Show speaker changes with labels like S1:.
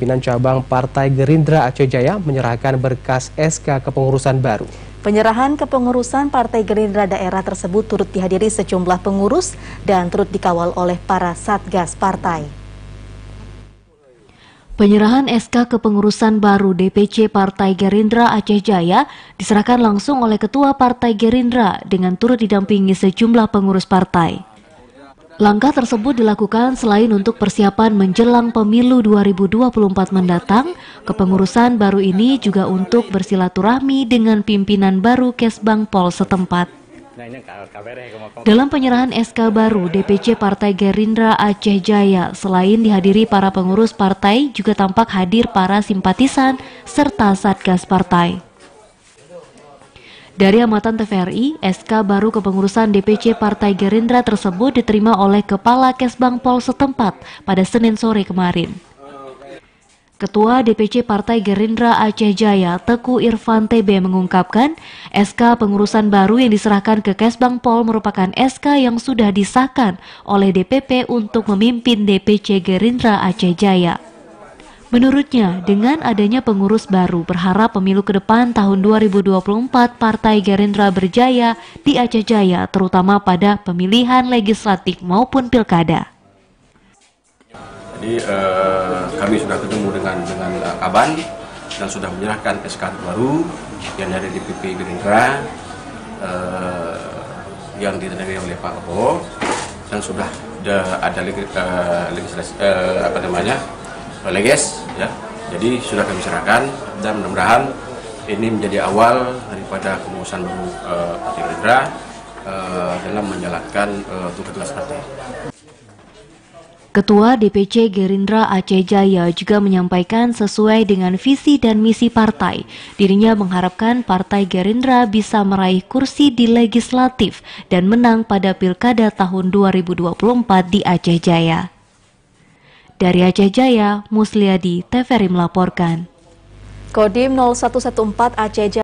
S1: pimpinan cabang Partai Gerindra Aceh Jaya menyerahkan berkas SK kepengurusan baru.
S2: Penyerahan kepengurusan Partai Gerindra daerah tersebut turut dihadiri sejumlah pengurus dan turut dikawal oleh para satgas partai.
S3: Penyerahan SK kepengurusan baru DPC Partai Gerindra Aceh Jaya diserahkan langsung oleh Ketua Partai Gerindra dengan turut didampingi sejumlah pengurus partai. Langkah tersebut dilakukan selain untuk persiapan menjelang pemilu 2024 mendatang, kepengurusan baru ini juga untuk bersilaturahmi dengan pimpinan baru Kesbangpol setempat. Dalam penyerahan SK baru DPC Partai Gerindra Aceh Jaya, selain dihadiri para pengurus partai, juga tampak hadir para simpatisan serta satgas partai. Dari amatan TVRI, SK baru kepengurusan DPC Partai Gerindra tersebut diterima oleh Kepala Kesbangpol setempat pada Senin sore kemarin. Ketua DPC Partai Gerindra Aceh Jaya, Teguh Irfan TB mengungkapkan, SK pengurusan baru yang diserahkan ke Kesbangpol merupakan SK yang sudah disahkan oleh DPP untuk memimpin DPC Gerindra Aceh Jaya. Menurutnya, dengan adanya pengurus baru, berharap pemilu ke depan tahun 2024 Partai Gerindra berjaya di Aceh Jaya, terutama pada pemilihan legislatif maupun pilkada.
S4: Jadi kami sudah ketemu dengan Kaban dan sudah menyerahkan SK baru yang dari DPP Gerindra yang ditandai oleh Pak Prabowo dan sudah ada legislasi leges ya. Jadi sudah kami serahkan dan mudah-mudahan ini menjadi awal daripada pengurusan baru Partai Gerindra dalam menjalankan tugas partai.
S3: Ketua DPC Gerindra Aceh Jaya juga menyampaikan sesuai dengan visi dan misi partai, dirinya mengharapkan Partai Gerindra bisa meraih kursi di legislatif dan menang pada Pilkada tahun 2024 di Aceh Jaya. Dari Aceh Jaya, Musliadi, TVRI melaporkan.
S2: Kodim 0114 Aceh Jaya